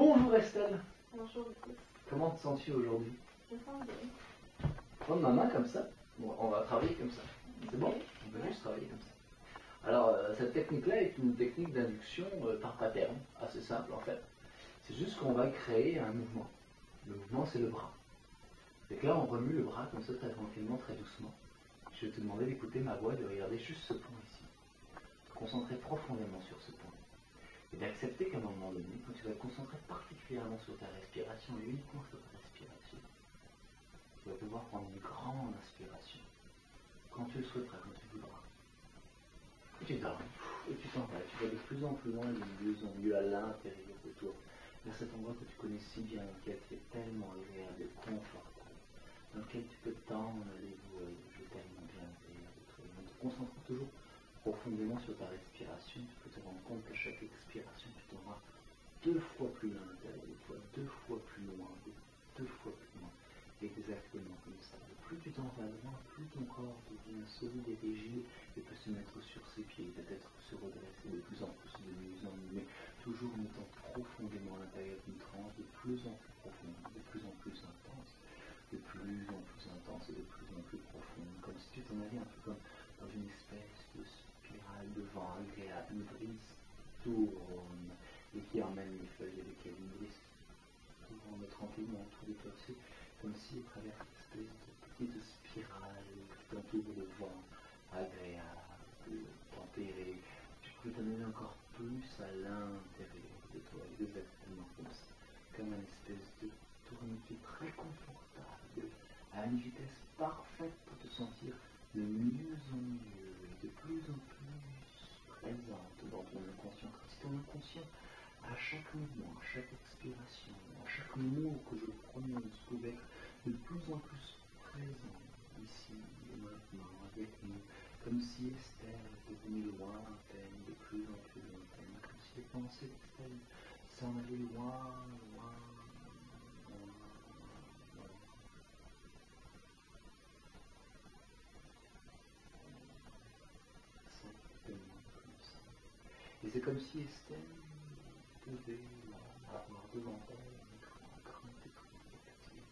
Bonjour Estelle. Bonjour. Comment te sens-tu aujourd'hui? Je sens bien. Prends ma main comme ça. Bon, on va travailler comme ça. C'est bon? On peut juste travailler comme ça. Alors, cette technique-là est une technique d'induction par pattern, assez simple en fait. C'est juste qu'on va créer un mouvement. Le mouvement, c'est le bras. Et que là, on remue le bras comme ça, très tranquillement, très doucement. Je vais te demander d'écouter ma voix, de regarder juste ce point ici. De te concentrer profondément sur ce point. Et d'accepter qu'à un moment donné, quand tu vas te concentrer particulièrement sur ta respiration, et uniquement sur ta respiration, tu vas pouvoir prendre une grande inspiration. Quand tu le souhaiteras, quand tu voudras. Et tu t'arrêtes, et tu t'en vas, tu vas de plus en plus loin, de mieux en mieux à l'intérieur de toi, vers cet endroit que tu connais si bien, dans lequel tu es tellement agréable et confortable, dans lequel tu peux tendre les voyages tellement bien à l'intérieur de toi. En te concentrant toujours profondément sur ta respiration, tu peux te rendre compte qu'à chaque expiration, tu t'en vas 2 fois plus loin à l'intérieur de toi, 2 fois plus loin, 2 fois plus loin, exactement comme ça. Et plus tu t'en vas loin, plus ton corps devient solide et rigide et peut se mettre sur ses pieds, peut-être se redresser de plus en plus, de mieux en mieux, mais toujours en étant profondément à l'intérieur d'une transe de plus en plus profonde, de plus en plus intense, de plus en plus intense et de plus en plus profonde, comme si tu t'en allais un peu comme dans une espèce de spirale de vent agréable, une brise tourne et qui emmène les feuilles avec elle, une brise tourne tranquillement autour de toi, c'est comme si à travers cette espèce de petite spirale que t'entoure le vent agréable, tempéré, tu peux t'amener encore plus à l'intérieur de toi, exactement comme ça, comme une espèce de tourniquet très confortable, à une vitesse parfaite pour te sentir de mieux en mieux, de plus en plus présente dans ton inconscient. Comme si ton inconscient, à chaque mouvement, à chaque expiration, à chaque mot que je prononce, pouvait être de plus en plus présent ici et maintenant avec nous, comme si Estelle devenait lointaine, de plus en plus lointaine, comme si les pensées d'Estelle s'en allaient loin, loin, loin, loin. Exactement comme ça. Et c'est comme si Estelle devait avoir devant elle un grand écran tactile.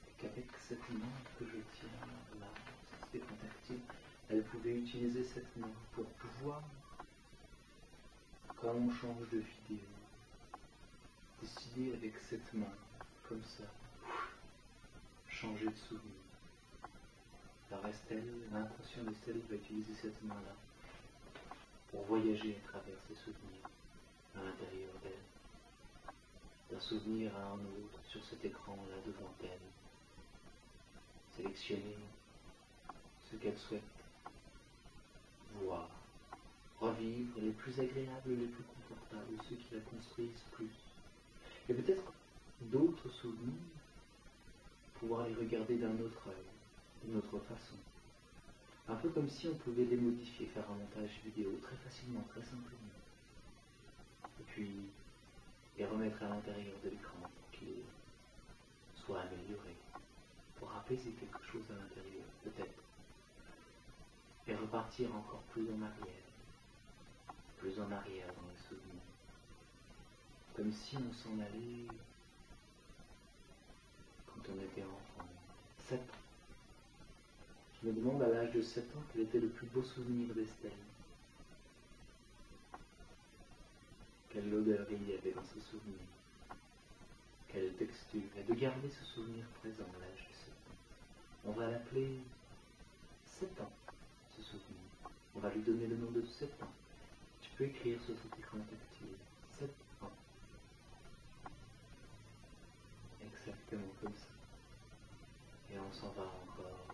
Et qu'avec cette main que je tiens là, cet écran tactile, elle pouvait utiliser cette main pour pouvoir, quand on change de vidéo, décider avec cette main, comme ça, changer de souvenir. Alors Estelle, l'intention d'Estelle va utiliser cette main-là pour voyager à travers ses souvenirs à l'intérieur d'elle, d'un souvenir à un autre sur cet écran-là devant elle, sélectionner ce qu'elle souhaite voir, revivre les plus agréables, les plus confortables, ceux qui la construisent plus, et peut-être d'autres souvenirs, pouvoir les regarder d'un autre œil, d'une autre façon. Un peu comme si on pouvait les modifier, faire un montage vidéo très facilement, très simplement. Et puis les remettre à l'intérieur de l'écran pour qu'il soit amélioré, pour apaiser quelque chose à l'intérieur, peut-être. Et repartir encore plus en arrière dans les souvenirs. Comme si on s'en allait quand on était enfant, 7 ans. Je me demande à l'âge de 7 ans quel était le plus beau souvenir d'Estelle. Quelle odeur il y avait dans ce souvenir. Quelle texture. Et de garder ce souvenir présent à l'âge de 7 ans. On va l'appeler 7 ans, ce souvenir. On va lui donner le nom de 7 ans. Tu peux écrire sur cet écran tactile. 7 ans. Exactement comme ça. Et on s'en va encore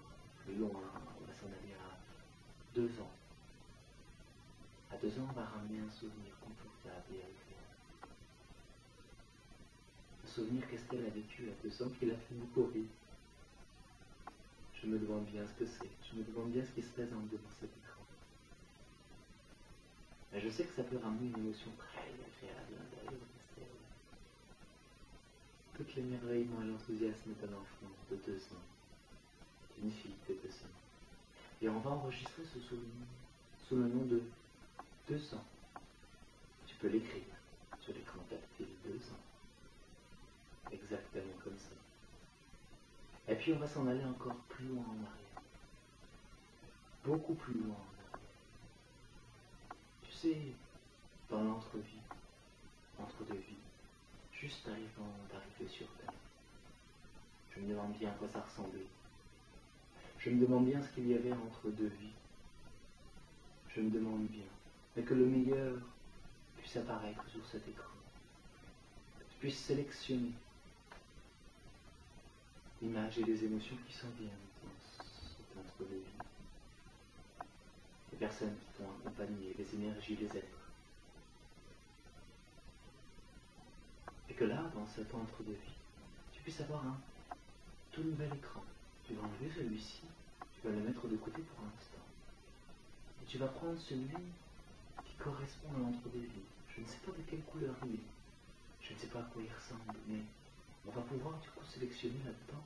plus loin, on va s'en aller à 2 ans. À 2 ans, on va ramener un souvenir confortable et agréable. Un souvenir qu'Estelle a vécu à 2 ans qui l'a fait beaucoup rire. Je me demande bien ce que c'est, je me demande bien ce qui se présente devant cet écran. Mais je sais que ça peut ramener une émotion très agréable à l'intérieur d'Estelle. Tout l'émerveillement et l'enthousiasme d'un enfant de 2 ans. Une fille de 2 ans. Et on va enregistrer ce souvenir sous le nom de 200. Tu peux l'écrire, sur l'écran tactile 2 ans. Exactement comme ça. Et puis on va s'en aller encore plus loin en arrière. Beaucoup plus loin en arrière. Tu sais, dans l'entre-vie, entre deux vies, juste avant d'arriver sur Terre, je me demande bien à quoi ça ressemblait. Je me demande bien ce qu'il y avait entre deux vies. Je me demande bien, mais que le meilleur puisse apparaître sur cet écran. Que tu puisses sélectionner l'image et les émotions qui s'en viennent dans entre deux vies. Les personnes qui t'ont accompagné, les énergies, les êtres. Et que là, dans cet entre-deux vies, tu puisses avoir un tout nouvel écran. Tu vas enlever celui-ci, tu vas le mettre de côté pour un instant. Et tu vas prendre celui qui correspond à l'entre-deux vies. Je ne sais pas de quelle couleur il est. Je ne sais pas à quoi il ressemble, mais on va pouvoir du coup sélectionner là-dedans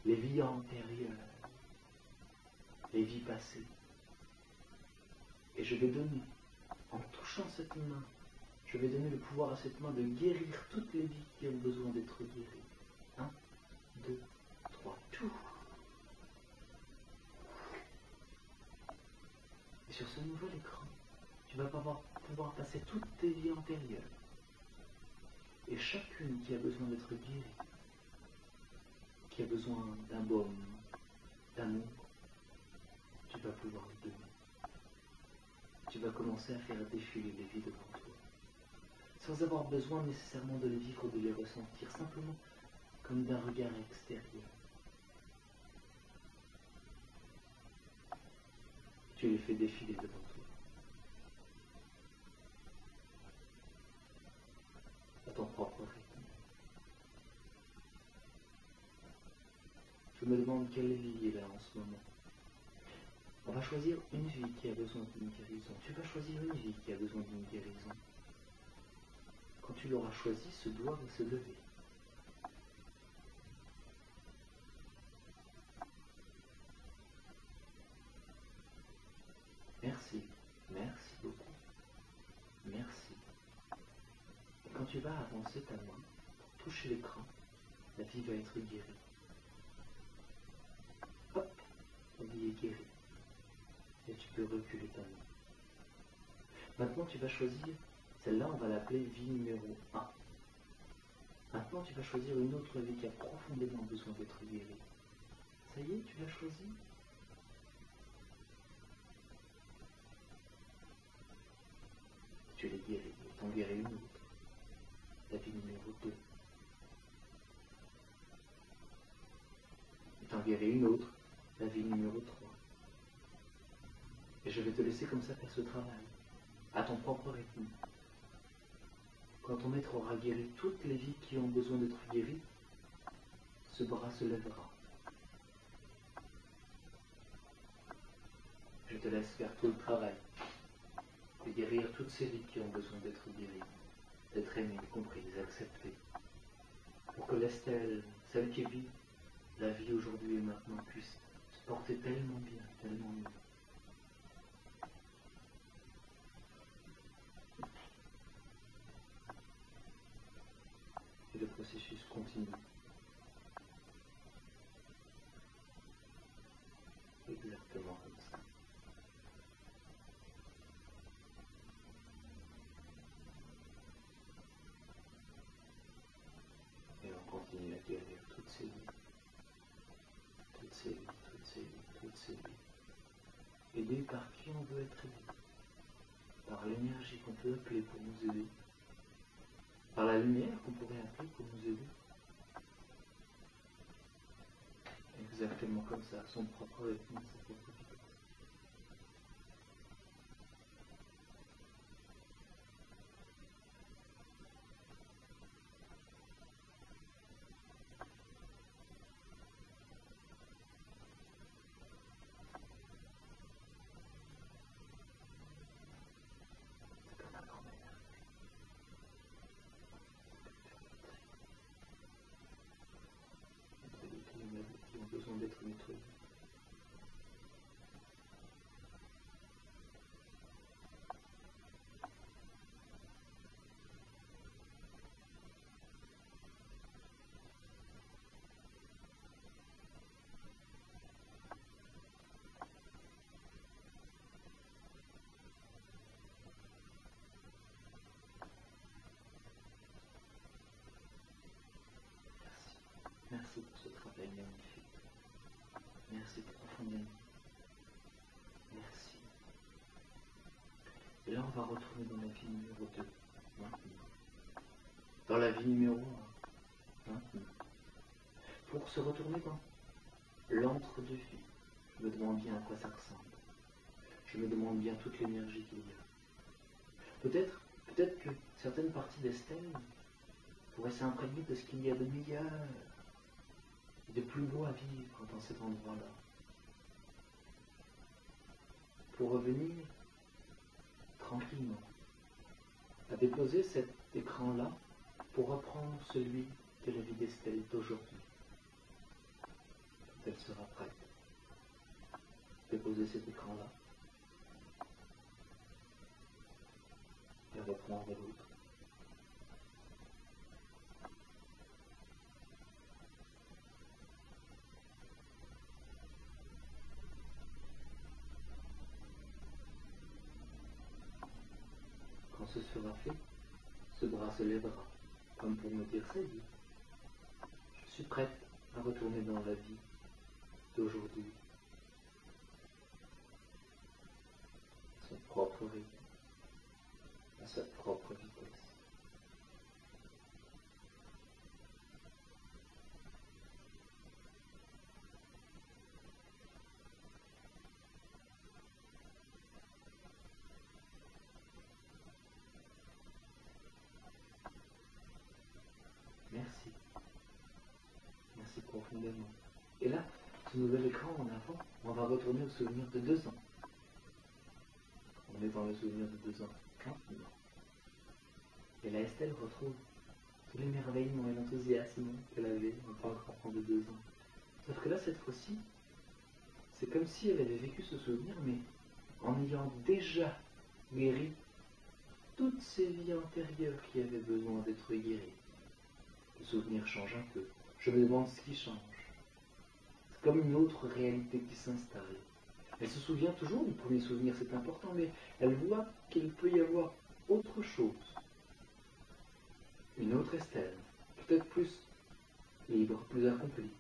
les vies antérieures, les vies passées. Et je vais donner, en touchant cette main, je vais donner le pouvoir à cette main de guérir toutes les vies qui ont besoin d'être guéries. 1, 2, 3, tout. Et sur ce nouvel écran, tu vas pouvoir passer toutes tes vies antérieures. Et chacune qui a besoin d'être guérie, qui a besoin d'un baume, d'amour, tu vas pouvoir le donner. Tu vas commencer à faire défiler les vies devant toi, sans avoir besoin nécessairement de les vivre ou de les ressentir, simplement comme d'un regard extérieur. Tu les fais défiler devant toi. À ton propre rythme. Je me demande quelle vie est là en ce moment. On va choisir une vie qui a besoin d'une guérison. Tu vas choisir une vie qui a besoin d'une guérison. Quand tu l'auras choisi, ce doigt va se lever. Merci, merci beaucoup. Merci. Et quand tu vas avancer ta main pour toucher l'écran, la vie va être guérie. Hop, la vie est guérie. Et tu peux reculer ta main. Maintenant, tu vas choisir, celle-là, on va l'appeler vie numéro 1. Maintenant, tu vas choisir une autre vie qui a profondément besoin d'être guérie. Ça y est, tu l'as choisie? Tu l'es guérie, et t'en guéris une autre. La vie numéro 2. Et t'en guéris une autre, la vie numéro 3. Et je vais te laisser comme ça faire ce travail, à ton propre rythme. Quand ton maître aura guéri toutes les vies qui ont besoin d'être guéries, ce bras se lèvera. Je te laisse faire tout le travail, de guérir toutes ces vies qui ont besoin d'être guéries, d'être aimées, comprises, acceptées, pour que l'Estelle, celle qui vit la vie aujourd'hui et maintenant, puisse se porter tellement bien, tellement mieux. Et le processus continue. Exactement comme ça. Et on continue à guérir toutes ces vies. Toutes ces vies, toutes ces vies, toutes ces vies. Aidées par qui on veut être aidé. Par l'énergie qu'on peut appeler pour nous aider. Par la lumière qu'on pourrait appeler pour nous aider. Exactement comme ça, son propre rythme, sa propre vitesse. C'est comme un grand ménage. Nettoyer tous les meubles qui ont besoin d'être nettoyés. bien. Merci. Et là, on va retourner dans la vie numéro 2. Maintenant. Dans la vie numéro 1. Maintenant. Pour se retourner dans l'entre-deux-vie, je me demande bien à quoi ça ressemble. Je me demande bien toute l'énergie qu'il y a. Peut-être que certaines parties d'Estelle pourraient s'imprégner de ce qu'il y a de meilleur et de plus beau à vivre dans cet endroit-là. Pour revenir tranquillement à déposer cet écran-là pour reprendre celui de la vie d'Estelle d'aujourd'hui. Elle sera prête. Déposer cet écran-là et reprendre l'autre. Quand ce sera fait, ce bras se lèvera, comme pour me dire ça y est. Je suis prête à retourner dans la vie d'aujourd'hui. Son propre rythme, à sa propre vitesse. Merci. Merci profondément. Et là, ce nouvel écran en avant, on va retourner au souvenir de 2 ans. On est dans le souvenir de 2 ans, tranquillement. Et là, Estelle retrouve tout l'émerveillement et l'enthousiasme qu'elle avait en tant qu'enfant de 2 ans. Sauf que là, cette fois-ci, c'est comme si elle avait vécu ce souvenir, mais en ayant déjà guéri toutes ces vies antérieures qui avaient besoin d'être guéries. Le souvenir change un peu. Je me demande ce qui change. C'est comme une autre réalité qui s'installe. Elle se souvient toujours du premier souvenir, c'est important, mais elle voit qu'il peut y avoir autre chose. Une autre Estelle, peut-être plus libre, plus accomplie.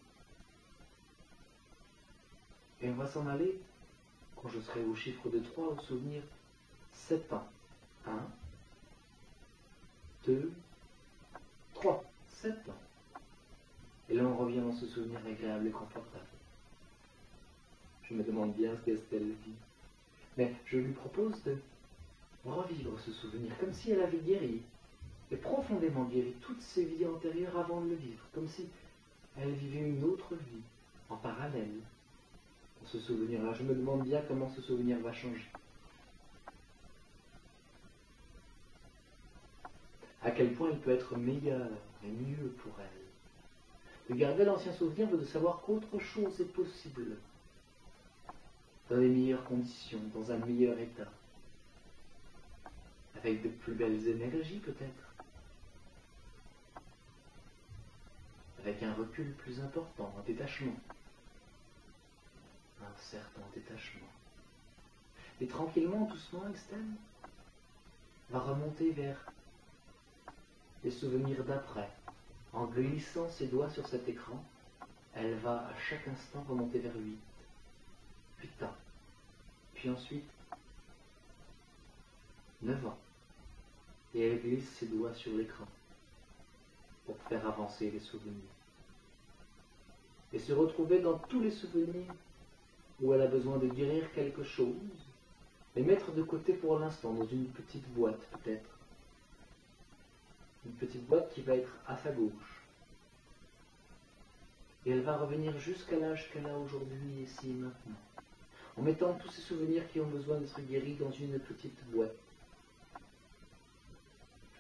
Et on va s'en aller, quand je serai au chiffre de 3, au souvenir 7 ans. 1, 2, 3, 7 ans. Et là, on revient dans ce souvenir agréable et confortable. Je me demande bien ce qu'Estelle vit. Mais je lui propose de revivre ce souvenir, comme si elle avait guéri, et profondément guéri toutes ses vies antérieures avant de le vivre, comme si elle vivait une autre vie, en parallèle, dans ce souvenir-là. Je me demande bien comment ce souvenir va changer. À quel point il peut être meilleur et mieux pour elle. De garder l'ancien souvenir veut de savoir qu'autre chose est possible, dans les meilleures conditions, dans un meilleur état, avec de plus belles énergies peut-être, avec un recul plus important, un détachement, un certain détachement. Et tranquillement, doucement, Estelle va remonter vers les souvenirs d'après. En glissant ses doigts sur cet écran, elle va à chaque instant remonter vers 8. 8 ans. Puis ensuite, 9 ans. Et elle glisse ses doigts sur l'écran pour faire avancer les souvenirs. Et se retrouver dans tous les souvenirs où elle a besoin de guérir quelque chose, les mettre de côté pour l'instant dans une petite boîte peut-être. Une petite boîte qui va être à sa gauche. Et elle va revenir jusqu'à l'âge qu'elle a aujourd'hui, ici et maintenant. En mettant tous ces souvenirs qui ont besoin d'être guéris dans une petite boîte.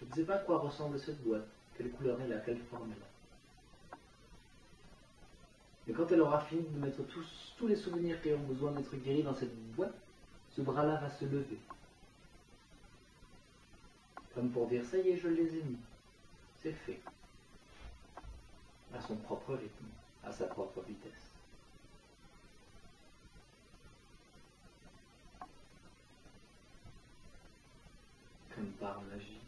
Je ne sais pas à quoi ressemble cette boîte, quelle couleur elle a, quelle forme elle a. Mais quand elle aura fini de mettre tous les souvenirs qui ont besoin d'être guéris dans cette boîte, ce bras-là va se lever. Comme pour dire, ça y est, je les ai mis. C'est fait. À son propre rythme, à sa propre vitesse. Comme par magie.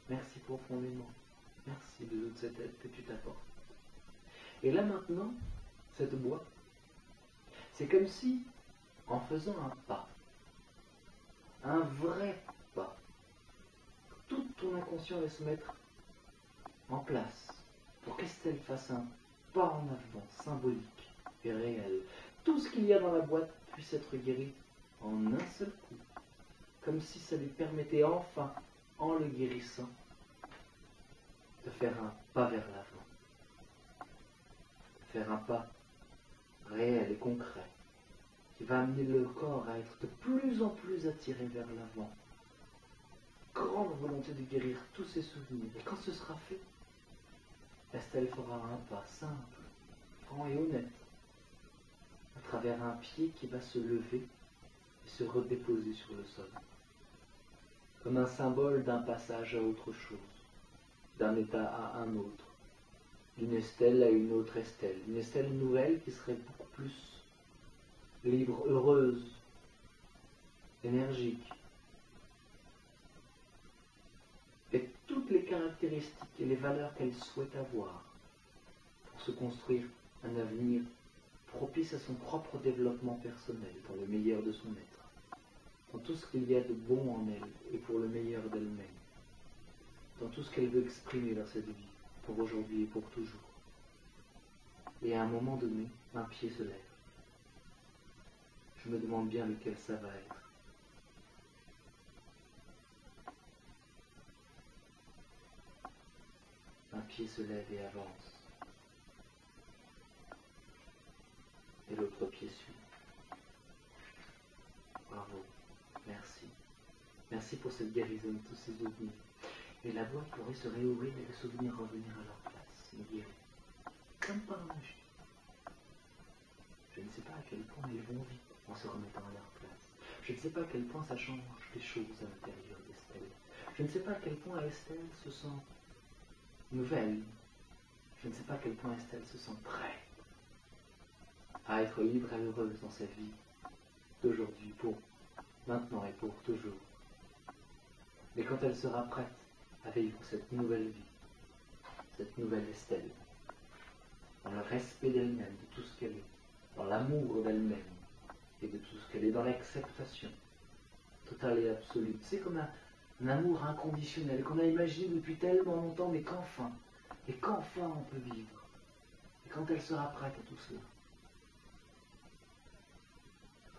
Merci profondément. Merci de toute cette aide que tu t'apportes. Et là maintenant, cette boîte, c'est comme si, en faisant un pas, un vrai pas, toute ton inconscient va se mettre en place pour qu'Estelle fasse un pas en avant, symbolique et réel. Tout ce qu'il y a dans la boîte puisse être guéri en un seul coup, comme si ça lui permettait enfin, en le guérissant, de faire un pas vers l'avant, faire un pas réel et concret, qui va amener le corps à être de plus en plus attiré vers l'avant. Grande volonté de guérir tous ses souvenirs. Et quand ce sera fait, Estelle fera un pas simple, franc et honnête, à travers un pied qui va se lever et se redéposer sur le sol, comme un symbole d'un passage à autre chose, d'un état à un autre, d'une Estelle à une autre Estelle, une Estelle nouvelle qui serait beaucoup plus libre, heureuse, énergique, et toutes les caractéristiques et les valeurs qu'elle souhaite avoir pour se construire un avenir propice à son propre développement personnel, dans le meilleur de son être, dans tout ce qu'il y a de bon en elle et pour le meilleur d'elle-même, dans tout ce qu'elle veut exprimer dans cette vie, pour aujourd'hui et pour toujours. Et à un moment donné, un pied se lève. Je me demande bien lequel ça va être. Un pied se lève et avance. Et l'autre pied suit. Bravo. Merci. Merci pour cette guérison de tous ces souvenirs. Et la voie pourrait se réouvrir et les souvenirs revenir à leur place, me guérir. Comme par magie. Je ne sais pas à quel point ils vont vite en se remettant à leur place. Je ne sais pas à quel point ça change les choses à l'intérieur d'Estelle. Je ne sais pas à quel point Estelle se sent nouvelle. Je ne sais pas à quel point Estelle se sent prête à être libre et heureuse dans sa vie d'aujourd'hui, pour maintenant et pour toujours. Mais quand elle sera prête à vivre cette nouvelle vie, cette nouvelle Estelle, dans le respect d'elle-même, de tout ce qu'elle est, dans l'amour d'elle-même et de tout ce qu'elle est, dans l'acceptation totale et absolue. C'est comme un amour inconditionnel qu'on a imaginé depuis tellement longtemps, mais qu'enfin on peut vivre. Et quand elle sera prête à tout cela,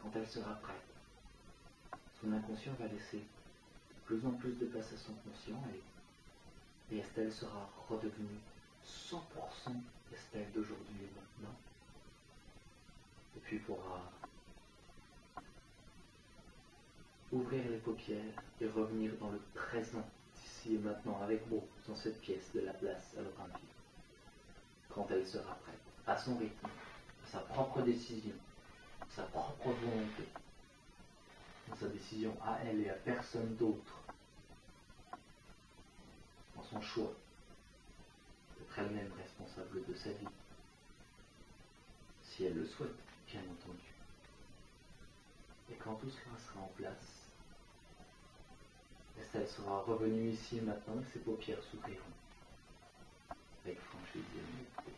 quand elle sera prête, son inconscient va laisser de plus en plus de place à son conscient et Estelle sera redevenue 100% Estelle d'aujourd'hui et maintenant. Et puis pourra ouvrir les paupières et revenir dans le présent, ici et maintenant, avec vous, dans cette pièce de la place à l'Olympie. Quand elle sera prête, à son rythme, à sa propre décision, à sa propre volonté, dans sa décision à elle et à personne d'autre, dans son choix d'être elle-même responsable de sa vie, si elle le souhaite, bien entendu. Et quand tout cela sera en place, Estelle sera revenue ici et maintenant et ses paupières s'ouvriront avec franchise et humilité.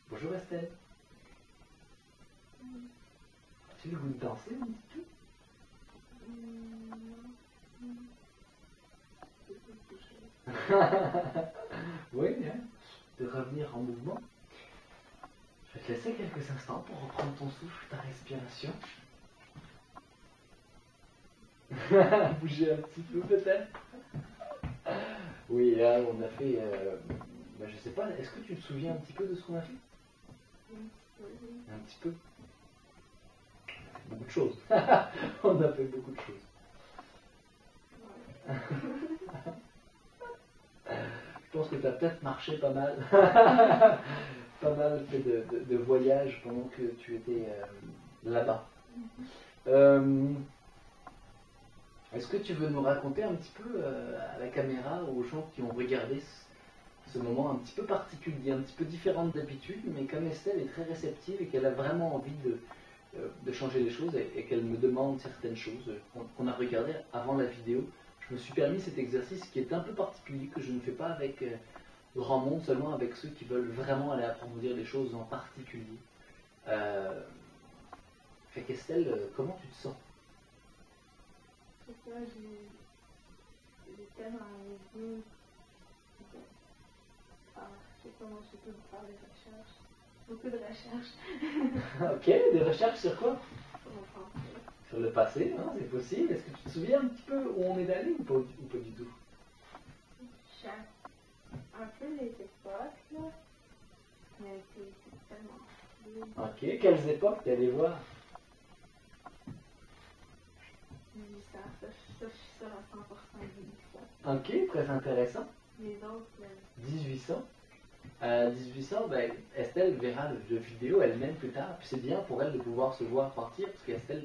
Bonjour Estelle. Tu veux danser un petit peu? Oui, hein, de revenir en mouvement. Je vais te laisser quelques instants pour reprendre ton souffle, ta respiration. Bouger un petit peu peut-être. Oui, là on a fait, je sais pas, est-ce que tu te souviens un petit peu de ce qu'on a fait? Un petit peu. Beaucoup de choses. On a fait beaucoup de choses. Je pense que tu as peut-être marché pas mal. Pas mal fait de voyages pendant que tu étais là-bas. Est-ce que tu veux nous raconter un petit peu à la caméra, aux gens qui ont regardé ce moment un petit peu particulier, un petit peu différent d'habitude, mais comme Estelle est très réceptive et qu'elle a vraiment envie de changer les choses et qu'elle me demande certaines choses qu'on a regardées avant la vidéo. Je me suis permis cet exercice qui est un peu particulier, que je ne fais pas avec grand monde, seulement avec ceux qui veulent vraiment aller approfondir les choses en particulier. Fait qu'Estelle, comment tu te sens? C'est ça, j'étais dans les deux. Je sais pas, moi, j'ai tout faire des recherches. Beaucoup de recherches. Ok, des recherches sur quoi? Sur mon français. Sur le passé, hein, c'est possible. Est-ce que tu te souviens un petit peu où on est allé ou pas du tout? Je sais un peu les époques, là. Mais c'est tellement flou. Ok, quelles époques t'es allé voir? 1800, ça, je suis sûre à 100% 1800. Ok, très intéressant. Les autres, 1800. 1800, ben, Estelle verra le vidéo elle-même plus tard, puis c'est bien pour elle de pouvoir se voir partir, parce qu'Estelle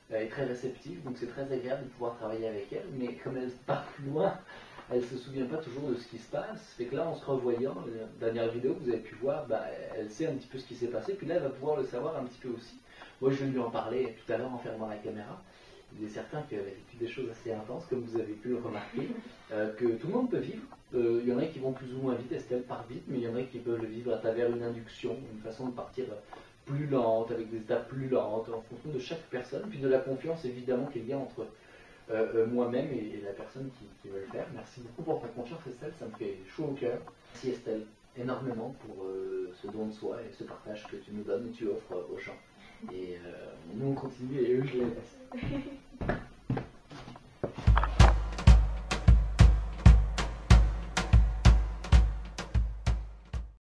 est très réceptive, donc c'est très agréable de pouvoir travailler avec elle, mais comme elle part plus loin, elle ne se souvient pas toujours de ce qui se passe, fait que là en se revoyant, la dernière vidéo que vous avez pu voir, ben, elle sait un petit peu ce qui s'est passé, puis là elle va pouvoir le savoir un petit peu aussi. Moi je vais lui en parler tout à l'heure en fermant la caméra. Il est certain qu'elle a vécu des choses assez intenses, comme vous avez pu le remarquer, que tout le monde peut vivre. Il y en a qui vont plus ou moins vite, Estelle part vite, mais il y en a qui peuvent le vivre à travers une induction, une façon de partir plus lente, avec des étapes plus lentes, en fonction de chaque personne, puis de la confiance évidemment qu'il y a entre moi-même et la personne qui veut le faire. Merci beaucoup pour ta confiance, Estelle, ça me fait chaud au cœur. Merci Estelle énormément pour ce don de soi et ce partage que tu nous donnes et tu offres aux gens. Et nous on continue et eux je les laisse.